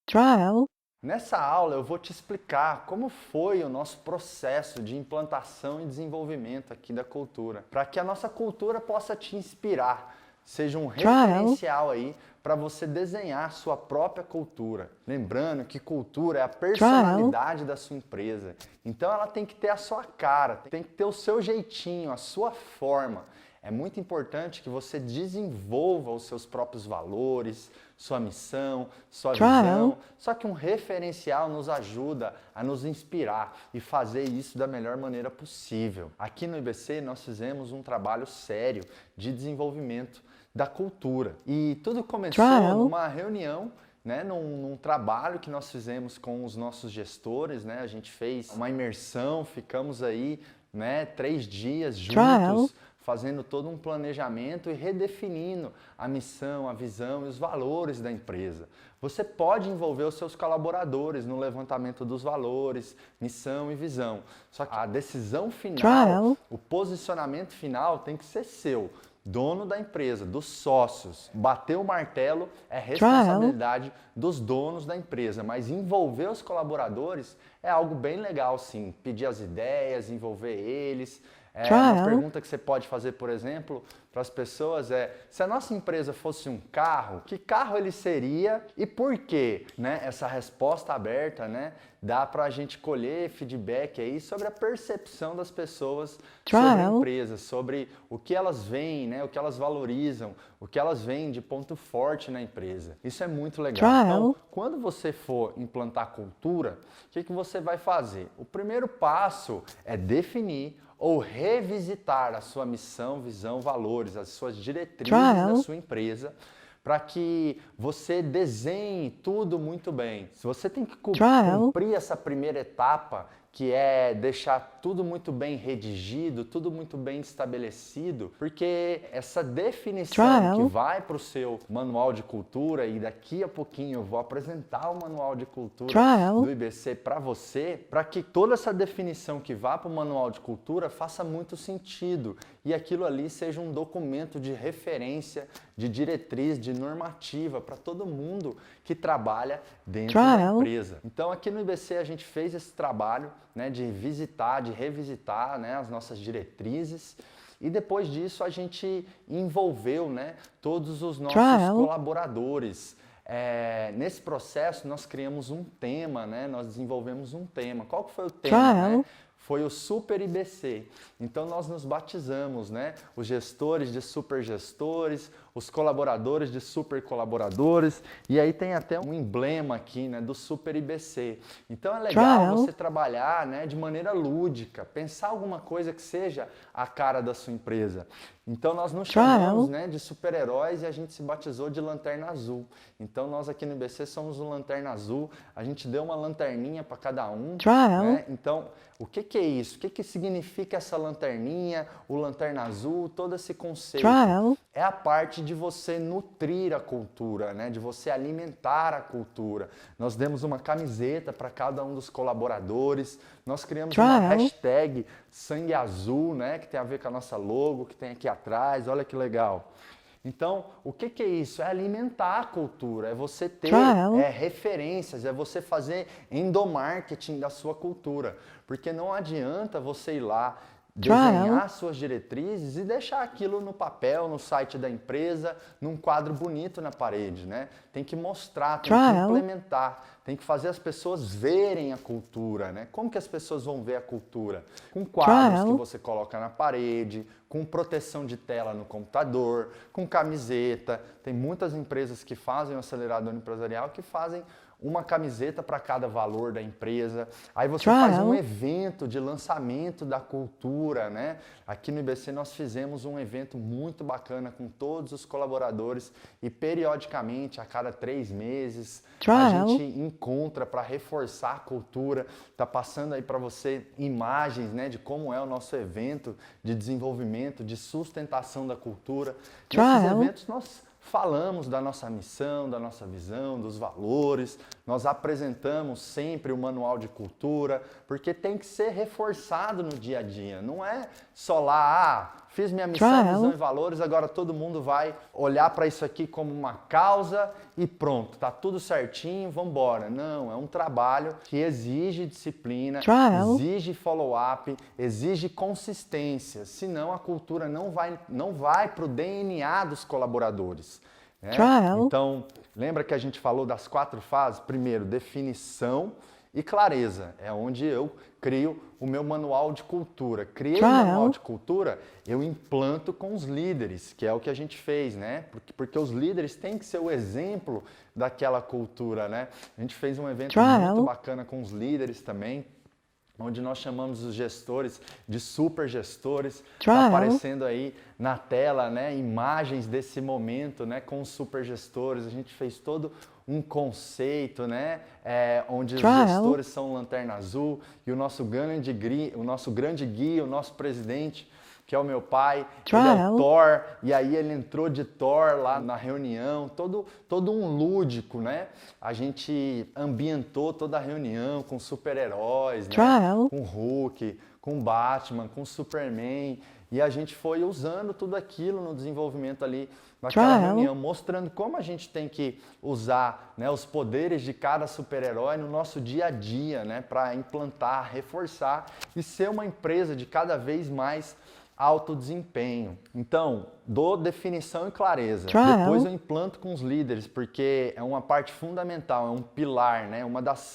trial, Nessa aula eu vou te explicar como foi o nosso processo de implantação e desenvolvimento aqui da cultura, para que a nossa cultura possa te inspirar, seja um trial, referencial aí para você desenhar sua própria cultura. Lembrando que cultura é a trial, personalidade da sua empresa, então ela tem que ter a sua cara, tem que ter o seu jeitinho, a sua forma. É muito importante que você desenvolva os seus próprios valores, sua missão, sua trial, visão. Só que um referencial nos ajuda a nos inspirar e fazer isso da melhor maneira possível. Aqui no IBC nós fizemos um trabalho sério de desenvolvimento da cultura. E tudo começou trial, numa reunião, né, num trabalho que nós fizemos com os nossos gestores, né, a gente fez uma imersão, ficamos aí, né, 3 dias trial, juntos, fazendo todo um planejamento e redefinindo a missão, a visão e os valores da empresa. Você pode envolver os seus colaboradores no levantamento dos valores, missão e visão. Só que a decisão final, trial, o posicionamento final tem que ser seu, dono da empresa, dos sócios. Bater o martelo é responsabilidade dos donos da empresa, mas envolver os colaboradores é algo bem legal, sim. Pedir as ideias, envolver eles. Uma trial, pergunta que você pode fazer, por exemplo, para as pessoas é: se a nossa empresa fosse um carro, que carro ele seria e por quê? Né? Essa resposta aberta, né? Dá para a gente colher feedback aí sobre a percepção das pessoas sobre a trial, empresa, sobre o que elas veem, né? O que elas valorizam, o que elas veem de ponto forte na empresa. Isso é muito legal. Então, quando você for implantar cultura, o que você vai fazer? O primeiro passo é definir ou revisitar a sua missão, visão, valores, as suas diretrizes da sua empresa, para que você desenhe tudo muito bem. Se você tem que cumprir essa primeira etapa, que é deixar tudo muito bem redigido, tudo muito bem estabelecido, porque essa definição que vai para o seu manual de cultura, e daqui a pouquinho eu vou apresentar o manual de cultura do IBC para você, para que toda essa definição que vá para o manual de cultura faça muito sentido e aquilo ali seja um documento de referência, de diretriz, de normativa para todo mundo que trabalha dentro da empresa. Então aqui no IBC a gente fez esse trabalho, né, de visitar, de revisitar, né, as nossas diretrizes, e depois disso a gente envolveu, né, todos os nossos colaboradores. Nesse processo nós criamos um tema, né, nós desenvolvemos um tema. Qual que foi o tema? Né? Foi o Super IBC. Então nós nos batizamos, né? Os gestores de super gestores, os colaboradores de super colaboradores, e aí tem até um emblema aqui, né, do Super IBC. Então é legal você trabalhar, né, de maneira lúdica, pensar alguma coisa que seja a cara da sua empresa. Então nós nos chamamos, né, de super-heróis e a gente se batizou de Lanterna Azul. Então nós aqui no IBC somos o Lanterna Azul, a gente deu uma lanterninha para cada um, né? Então, o que é isso? O que significa essa lanterninha, o Lanterna Azul, todo esse conceito? É a parte de você nutrir a cultura, né? De você alimentar a cultura. Nós demos uma camiseta para cada um dos colaboradores, nós criamos uma hashtag Sangue Azul, né? Que tem a ver com a nossa logo, que tem aqui atrás, olha que legal. Então, o que é isso? É alimentar a cultura, é você ter referências, é você fazer endomarketing da sua cultura. Porque não adianta você ir lá, desenhar suas diretrizes e deixar aquilo no papel, no site da empresa, num quadro bonito na parede, né? Tem que mostrar, tem que implementar, tem que fazer as pessoas verem a cultura, né? Como que as pessoas vão ver a cultura? Com quadros que você coloca na parede, com proteção de tela no computador, com camiseta. Tem muitas empresas que fazem o acelerador empresarial que fazem uma camiseta para cada valor da empresa. Aí você faz um evento de lançamento da cultura, né? Aqui no IBC nós fizemos um evento muito bacana com todos os colaboradores e periodicamente, a cada 3 meses, a gente encontra para reforçar a cultura. Tá passando aí para você imagens, né, de como é o nosso evento de desenvolvimento, de sustentação da cultura. Nesses eventos nós falamos da nossa missão, da nossa visão, dos valores, nós apresentamos sempre o manual de cultura, porque tem que ser reforçado no dia a dia, não é só lá, fiz minha missão, visão e valores, agora todo mundo vai olhar para isso aqui como uma causa e pronto, tá tudo certinho, vamos embora. Não, é um trabalho que exige disciplina, exige follow-up, exige consistência, senão a cultura não vai para o DNA dos colaboradores. Né? Então, lembra que a gente falou das 4 fases? Primeiro, definição e clareza. É onde eu crio o meu manual de cultura. Criei o manual de cultura, eu implanto com os líderes, que é o que a gente fez, né? Porque os líderes têm que ser o exemplo daquela cultura, né? A gente fez um evento muito bacana com os líderes também, onde nós chamamos os gestores de super gestores. Tá aparecendo aí na tela, né, imagens desse momento, né, com os super gestores. A gente fez todo um conceito, né, onde os gestores são lanterna azul e o nosso grande guia, o nosso presidente, que é o meu pai, ele é o Thor, e aí ele entrou de Thor lá na reunião, todo um lúdico, né? A gente ambientou toda a reunião com super-heróis, né? Com Hulk, com Batman, com Superman, e a gente foi usando tudo aquilo no desenvolvimento ali naquela reunião, mostrando como a gente tem que usar, né, os poderes de cada super-herói no nosso dia a dia, né, para implantar, reforçar e ser uma empresa de cada vez mais alto desempenho. Então, dou definição e clareza. Depois eu implanto com os líderes, porque é uma parte fundamental, é um pilar, né?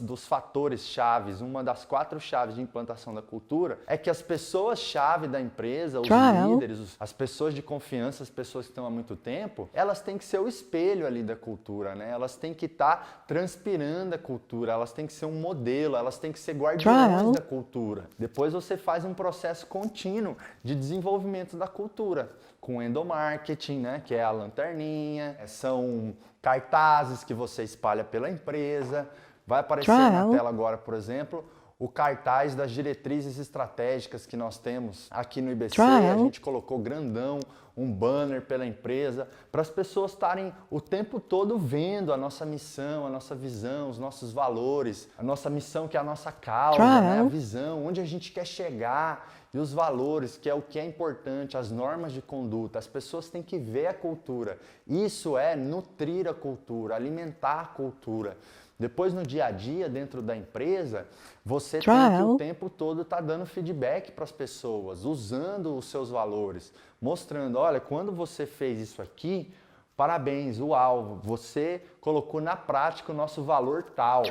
Dos fatores chaves, uma das 4 chaves de implantação da cultura é que as pessoas-chave da empresa, os líderes, as pessoas de confiança, as pessoas que estão há muito tempo, elas têm que ser o espelho ali da cultura, né? Elas têm que estar transpirando a cultura, elas têm que ser um modelo, elas têm que ser guardiões da cultura. Depois você faz um processo contínuo de desenvolvimento da cultura, com endomarketing, né, que é a lanterninha, são cartazes que você espalha pela empresa. Vai aparecer na tela agora, por exemplo, o cartaz das diretrizes estratégicas que nós temos aqui no IBC. A gente colocou grandão, um banner pela empresa, para as pessoas estarem o tempo todo vendo a nossa missão, a nossa visão, os nossos valores, a nossa missão que é a nossa causa, né, a visão, onde a gente quer chegar. E os valores, que é o que é importante, as normas de conduta, as pessoas têm que ver a cultura. Isso é nutrir a cultura, alimentar a cultura. Depois, no dia a dia, dentro da empresa, você tem que o tempo todo estar dando feedback para as pessoas, usando os seus valores, mostrando, olha, quando você fez isso aqui, parabéns, uau, você colocou na prática o nosso valor tal.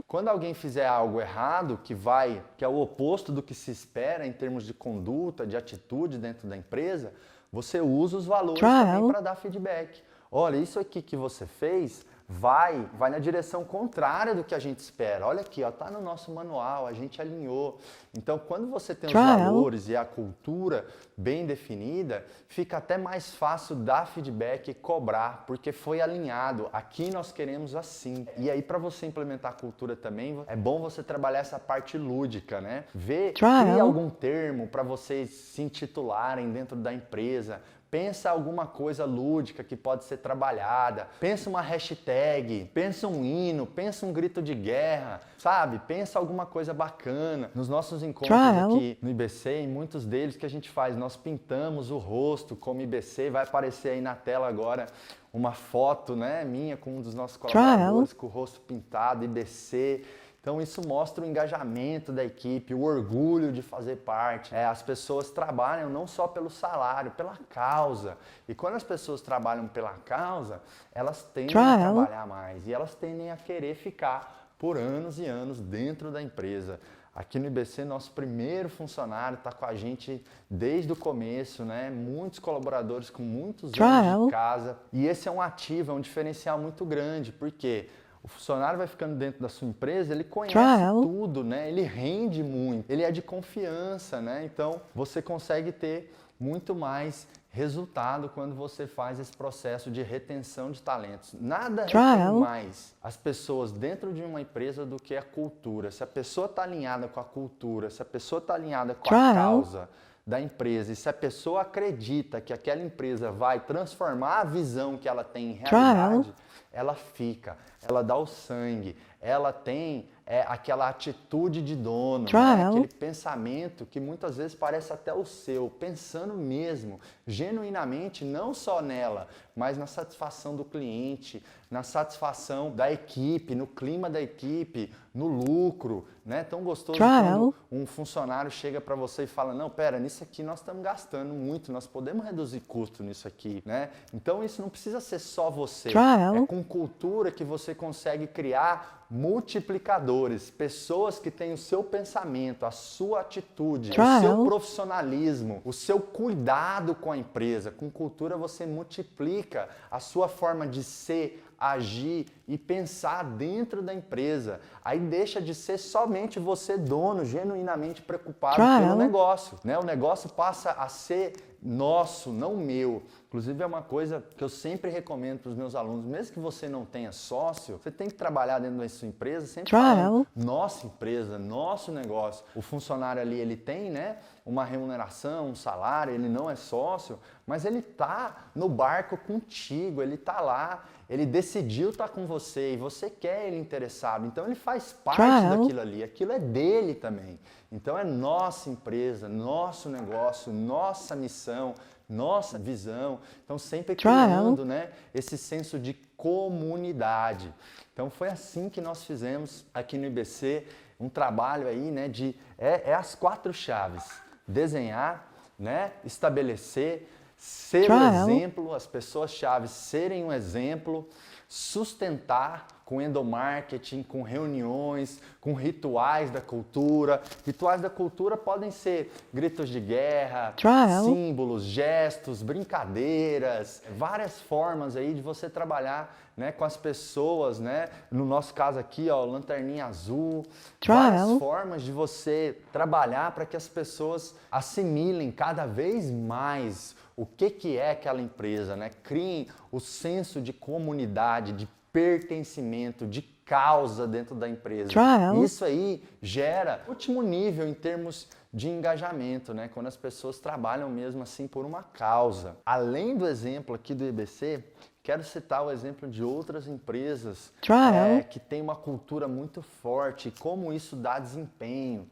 Quando alguém fizer algo errado, que é o oposto do que se espera em termos de conduta, de atitude dentro da empresa, você usa os valores também para dar feedback. Olha, isso aqui que você fez vai na direção contrária do que a gente espera. Olha aqui, ó, tá no nosso manual, a gente alinhou. Então, quando você tem os valores e a cultura bem definida, fica até mais fácil dar feedback e cobrar, porque foi alinhado. Aqui nós queremos assim. E aí, para você implementar a cultura também, é bom você trabalhar essa parte lúdica, né? Cria algum termo para vocês se intitularem dentro da empresa. Pensa alguma coisa lúdica que pode ser trabalhada, pensa uma hashtag, pensa um hino, pensa um grito de guerra, sabe? Pensa alguma coisa bacana. Nos nossos encontros aqui no IBC, em muitos deles que a gente faz, nós pintamos o rosto como IBC, vai aparecer aí na tela agora uma foto, né, minha com um dos nossos colaboradores com o rosto pintado, IBC. Então isso mostra o engajamento da equipe, o orgulho de fazer parte. As pessoas trabalham não só pelo salário, pela causa. E quando as pessoas trabalham pela causa, elas tendem a trabalhar mais e elas tendem a querer ficar por anos e anos dentro da empresa. Aqui no IBC, nosso primeiro funcionário está com a gente desde o começo, né? Muitos colaboradores com muitos anos de casa. E esse é um ativo, é um diferencial muito grande, porque o funcionário vai ficando dentro da sua empresa, ele conhece tudo, né? Ele rende muito, ele é de confiança, né? Então, você consegue ter muito mais resultado quando você faz esse processo de retenção de talentos. Nada retém mais as pessoas dentro de uma empresa do que a cultura. Se a pessoa está alinhada com a cultura, se a pessoa está alinhada com a causa da empresa e se a pessoa acredita que aquela empresa vai transformar a visão que ela tem em realidade, ela fica, ela dá o sangue, ela tem aquela atitude de dono, né? Aquele pensamento que muitas vezes parece até o seu, pensando mesmo, genuinamente, não só nela, mas na satisfação do cliente, na satisfação da equipe, no clima da equipe, no lucro, né? Tão gostoso quando um funcionário chega para você e fala, não, pera, nisso aqui nós estamos gastando muito, nós podemos reduzir custo nisso aqui, né? Então isso não precisa ser só você, é com cultura que você consegue criar multiplicadores, pessoas que têm o seu pensamento, a sua atitude, o seu profissionalismo, o seu cuidado com a empresa. Com cultura você multiplica a sua forma de ser, agir e pensar dentro da empresa. Aí deixa de ser somente você dono, genuinamente preocupado pelo negócio, né? O negócio passa a ser nosso, não meu. Inclusive é uma coisa que eu sempre recomendo para os meus alunos, mesmo que você não tenha sócio, você tem que trabalhar dentro da sua empresa, sempre falando, nossa empresa, nosso negócio. O funcionário ali, ele tem, né, uma remuneração, um salário, ele não é sócio, mas ele tá no barco contigo, ele tá lá, ele decidiu estar com você e você quer ele interessado, então ele faz parte daquilo ali, aquilo é dele também. Então é nossa empresa, nosso negócio, nossa missão, nossa visão. Então sempre criando, né, esse senso de comunidade. Então foi assim que nós fizemos aqui no IBC, um trabalho aí, né, de as 4 chaves: desenhar, né, estabelecer, ser o exemplo, as pessoas-chave serem um exemplo, sustentar com endomarketing, com reuniões, com rituais da cultura. Rituais da cultura podem ser gritos de guerra, símbolos, gestos, brincadeiras, várias formas aí de você trabalhar, né, com as pessoas, né? No nosso caso aqui, ó, lanterninha azul, várias formas de você trabalhar para que as pessoas assimilem cada vez mais o que é aquela empresa, né? Criem o senso de comunidade, de pertencimento, de causa dentro da empresa. Isso aí gera último nível em termos de engajamento, né? Quando as pessoas trabalham mesmo assim por uma causa. Além do exemplo aqui do IBC, quero citar o exemplo de outras empresas que têm uma cultura muito forte e como isso dá desempenho.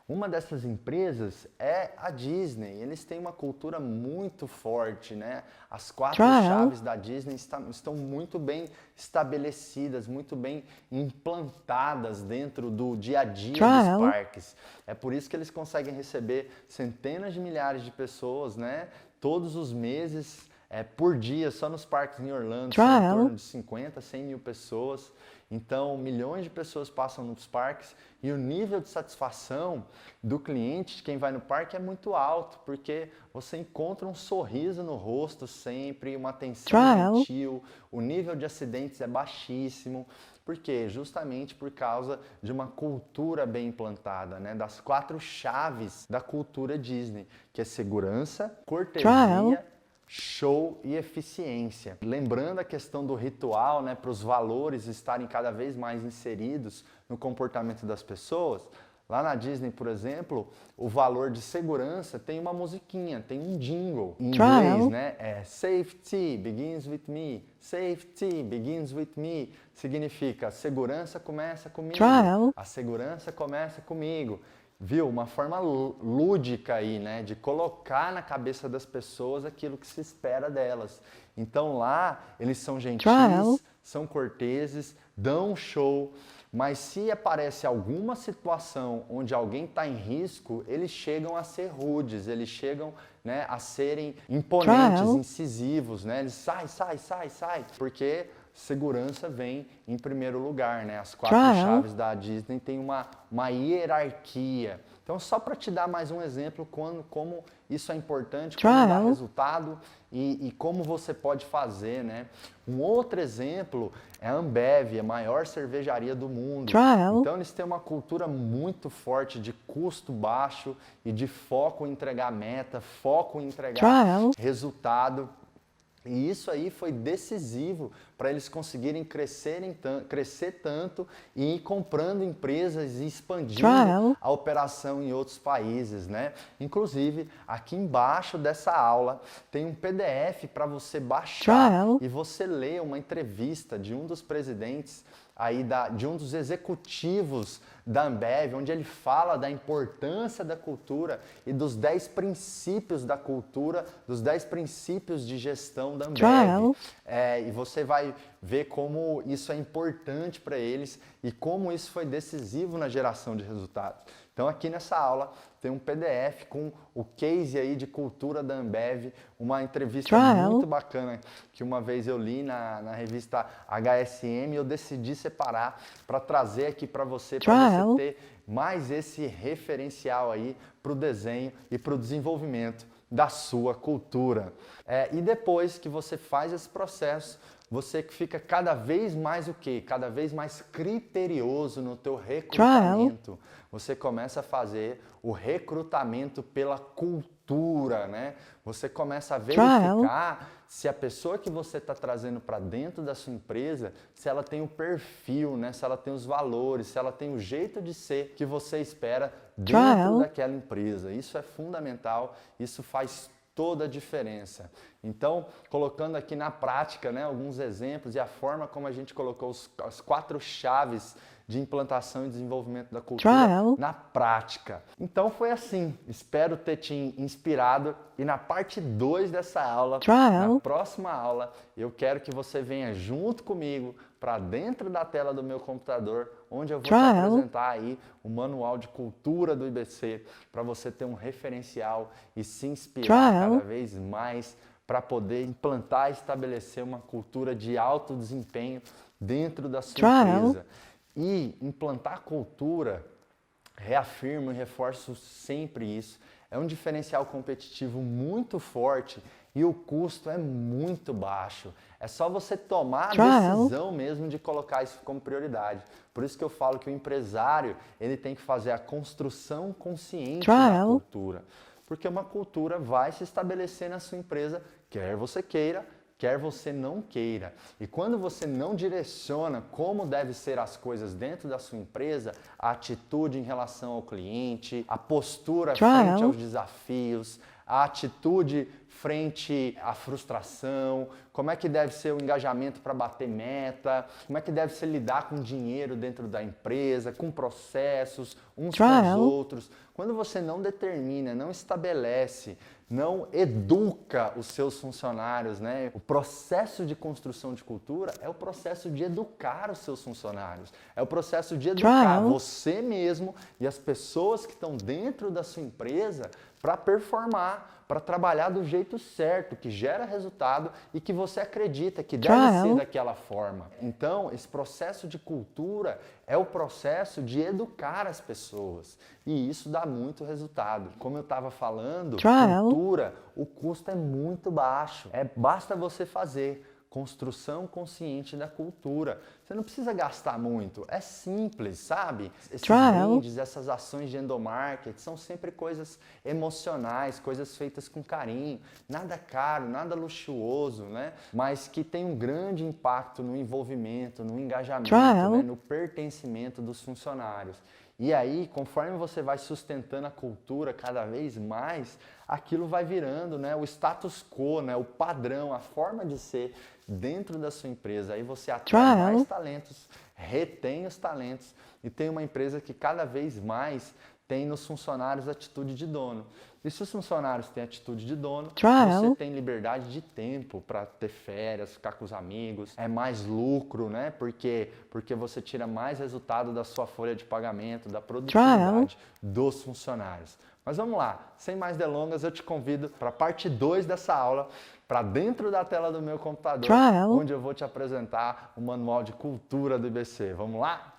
Uma dessas empresas é a Disney. Eles têm uma cultura muito forte, né? As 4 chaves da Disney estão muito bem estabelecidas, muito bem implantadas dentro do dia a dia dos parques. É por isso que eles conseguem receber centenas de milhares de pessoas, né? Todos os meses, por dia, só nos parques em Orlando, são em torno de 50, 100 mil pessoas. Então, milhões de pessoas passam nos parques e o nível de satisfação do cliente, de quem vai no parque, é muito alto, porque você encontra um sorriso no rosto sempre, uma atenção gentil, o nível de acidentes é baixíssimo. Por quê? Justamente por causa de uma cultura bem implantada, né? Das 4 chaves da cultura Disney, que é segurança, cortesia, show e eficiência. Lembrando a questão do ritual, né, para os valores estarem cada vez mais inseridos no comportamento das pessoas, lá na Disney, por exemplo, o valor de segurança tem uma musiquinha, tem um jingle. Em inglês, né, é Safety begins with me. Safety begins with me. Significa segurança começa comigo. A segurança começa comigo. Viu? Uma forma lúdica aí, né? De colocar na cabeça das pessoas aquilo que se espera delas. Então lá eles são gentis, são corteses, dão um show, mas se aparece alguma situação onde alguém está em risco, eles chegam a ser rudes, eles chegam, né, a serem imponentes, incisivos, né? Eles sai, porque segurança vem em primeiro lugar, né? As 4 chaves da Disney têm uma hierarquia. Então, só para te dar mais um exemplo como isso é importante, como dá resultado e como você pode fazer, né? Um outro exemplo é a Ambev, a maior cervejaria do mundo. Então, eles têm uma cultura muito forte de custo baixo e de foco em entregar meta, foco em entregar resultado. E isso aí foi decisivo para eles conseguirem crescer tanto e ir comprando empresas e expandindo a operação em outros países, né? Inclusive, aqui embaixo dessa aula tem um PDF para você baixar e você ler uma entrevista de um dos presidentes aí de um dos executivos da Ambev, onde ele fala da importância da cultura e dos 10 princípios da cultura, dos 10 princípios de gestão da Ambev. E você vai ver como isso é importante para eles e como isso foi decisivo na geração de resultados. Então aqui nessa aula tem um PDF com o case aí de cultura da Ambev, uma entrevista muito bacana que uma vez eu li na revista HSM e eu decidi separar para trazer aqui para você ter mais esse referencial aí para o desenho e para o desenvolvimento da sua cultura. E depois que você faz esse processo, você fica cada vez mais o quê? Cada vez mais criterioso no teu recrutamento. Você começa a fazer o recrutamento pela cultura, né? Você começa a verificar se a pessoa que você está trazendo para dentro da sua empresa, se ela tem o perfil, né? Se ela tem os valores, se ela tem o jeito de ser que você espera dentro daquela empresa. Isso é fundamental, isso faz toda a diferença. Então, colocando aqui na prática, né, alguns exemplos e a forma como a gente colocou as 4 chaves de implantação e desenvolvimento da cultura na prática. Então foi assim, espero ter te inspirado e na parte 2 dessa aula, na próxima aula, eu quero que você venha junto comigo para dentro da tela do meu computador, onde eu vou te apresentar aí o manual de cultura do IBC, para você ter um referencial e se inspirar cada vez mais para poder implantar e estabelecer uma cultura de alto desempenho dentro da sua empresa. E implantar cultura, reafirmo e reforço sempre isso, é um diferencial competitivo muito forte e o custo é muito baixo. É só você tomar a decisão mesmo de colocar isso como prioridade. Por isso que eu falo que o empresário ele tem que fazer a construção consciente da cultura. Porque uma cultura vai se estabelecer na sua empresa, quer você queira, quer você não queira. E quando você não direciona como devem ser as coisas dentro da sua empresa, a atitude em relação ao cliente, a postura frente aos desafios, a atitude frente à frustração, como é que deve ser o engajamento para bater meta, como é que deve ser lidar com dinheiro dentro da empresa, com processos, uns com os outros. Quando você não determina, não estabelece, não educa os seus funcionários, né? O processo de construção de cultura é o processo de educar os seus funcionários. É o processo de educar você mesmo e as pessoas que estão dentro da sua empresa para performar, para trabalhar do jeito certo, que gera resultado e que você acredita que deve ser daquela forma. Então, esse processo de cultura é o processo de educar as pessoas e isso dá muito resultado. Como eu estava falando, cultura, o custo é muito baixo. Basta você fazer. Construção consciente da cultura. Você não precisa gastar muito, é simples, sabe? Esses brindes, essas ações de endomarketing são sempre coisas emocionais, coisas feitas com carinho, nada caro, nada luxuoso, né? Mas que tem um grande impacto no envolvimento, no engajamento, né? No pertencimento dos funcionários. E aí, conforme você vai sustentando a cultura cada vez mais, aquilo vai virando, né, o status quo, né, o padrão, a forma de ser dentro da sua empresa. Aí você atrai mais talentos, retém os talentos e tem uma empresa que cada vez mais tem nos funcionários atitude de dono. E se os funcionários têm atitude de dono, você tem liberdade de tempo para ter férias, ficar com os amigos, é mais lucro, né? Porque você tira mais resultado da sua folha de pagamento, da produtividade dos funcionários. Mas vamos lá, sem mais delongas, eu te convido para a parte 2 dessa aula, para dentro da tela do meu computador, onde eu vou te apresentar o manual de cultura do IBC. Vamos lá?